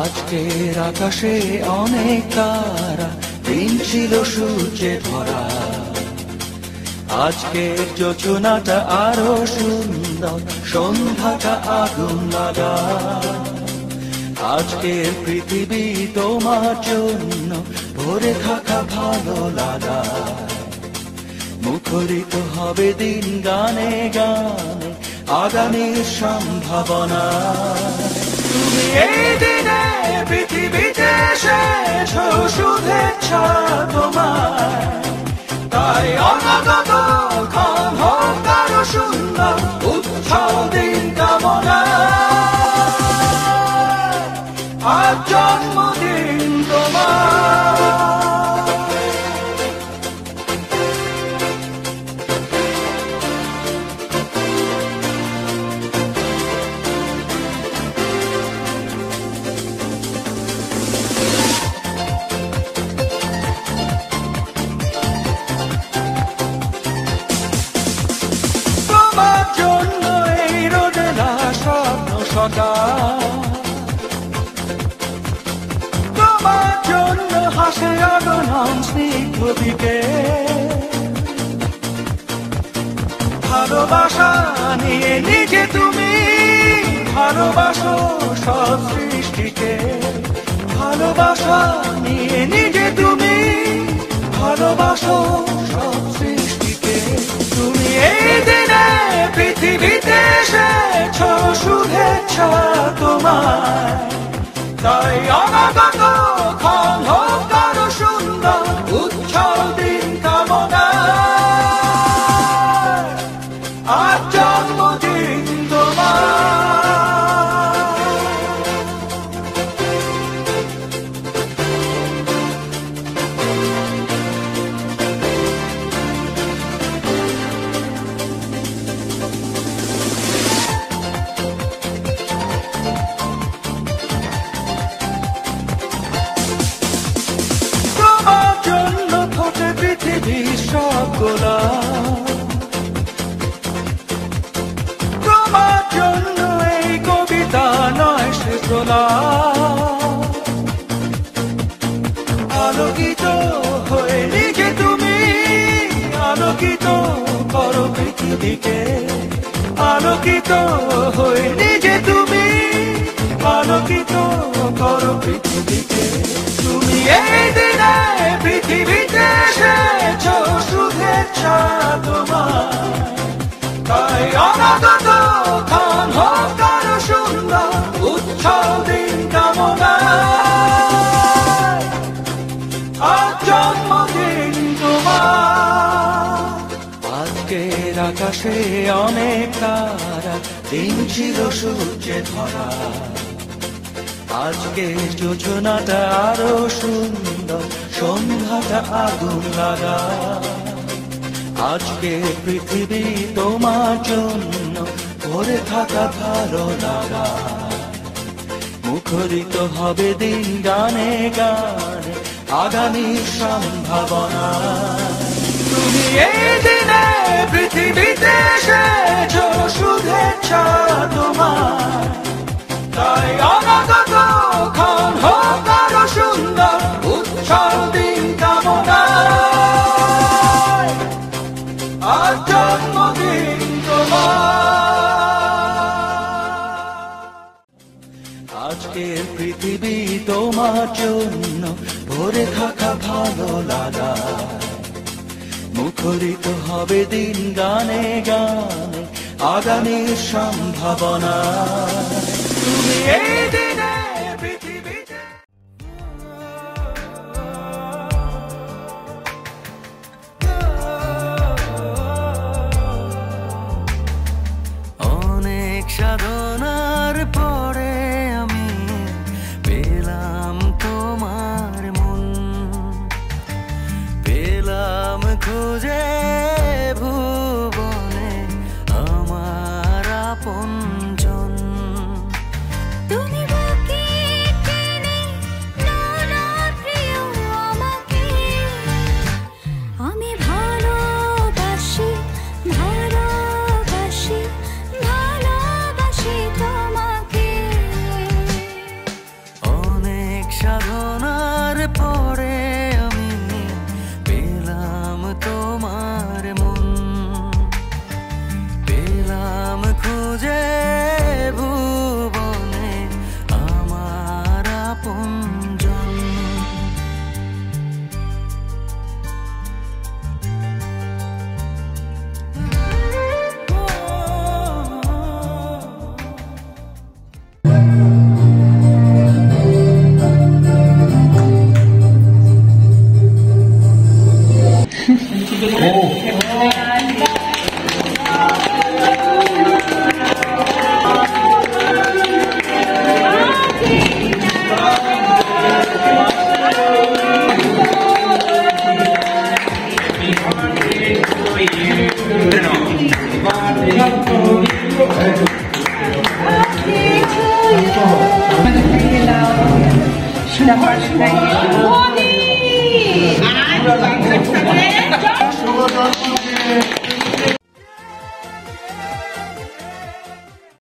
আজকের আকাশে অনেক তারা, দিন ছিল সূর্যে ভরা। আজকের যোজনাটা আরো সুন্দর, সন্ধ্যাটা আগুন লাগা। আজকের পৃথিবী তোমার জন্য ভরে থাকা ভালো লাগা। মুখরিত হবে দিন গানে গানে, আগামীর সম্ভাবনা। তুমি এই দিনে পৃথিবীতে এসেছো, শুভেচ্ছা তোমার। তাই অনাগত ক্ষণ হোক আরো সুন্দর, উৎসব দিন কামনা। আজ জন্মদিন তোমার। তোমার জন্য হাসে আগমন স্নিগ্ধ দিকে। ভালোবাসা নিয়ে নিজে তুমি ভালোবাসো সব সৃষ্টিকে। ভালোবাসা নিয়ে নিজে তুমি ভালোবাসো সব সৃষ্টিকে। তুমি এই দিনে পৃথিবীতে এসেছো, শুভেচ্ছা তোমার। তাই অনাগত ক্ষণ হোক আরো সুন্দর, উৎসব দিন কামনা। আজ জন্মদিন তোমার। তোমার জন্য এই কবিতা নয় সে আলোকিত হয়ে নিজে তুমি আলোকিত করো পৃথিবীকে। আলোকিত হয়ে নিজে তুমি আলোকিত করো পৃথিবীকে। তুমি এই দিনে পৃথিবীতে এসেছো, শুভেচ্ছা তোমার। তাই অনাগত ক্ষণ হোক আরো সুন্দর, উৎসব দিন কামনা। আজ জন্মদিন তোমার। আজকের আকাশে অনেক তারা, দিন ছিল সূর্যে ধরা। আজকের যোজনাটা আরো সুন্দর, সন্ধ্যাটা আগুন লাগা। আজকে পৃথিবী তোমার জন্য ভরে থাকা ভালো লাগা। মুখরিত হবে দিন গানে গানে, আগামীর সম্ভাবনা। তুমি এই দিনে পৃথিবীতে এসেছো, শুভেচ্ছা তোমার। তাই অনাগত ক্ষণ হোক আরো সুন্দর, উৎসব দিন কামনা। আজ জন্মদিন তোমার। আজকের পৃথিবী তোমার জন্য ভরে থাকা ভালো লাগা। মুখরিত হবে দিন গানে গানে, আগামীর সম্ভাবনা। তুমি এই দিনে পৃথিবীতে। অনেক সাধনার পরে আমি পেলাম তোমার মন, পেলাম খুঁজে ভুবনে আমার আপনজন। তুমি Sudah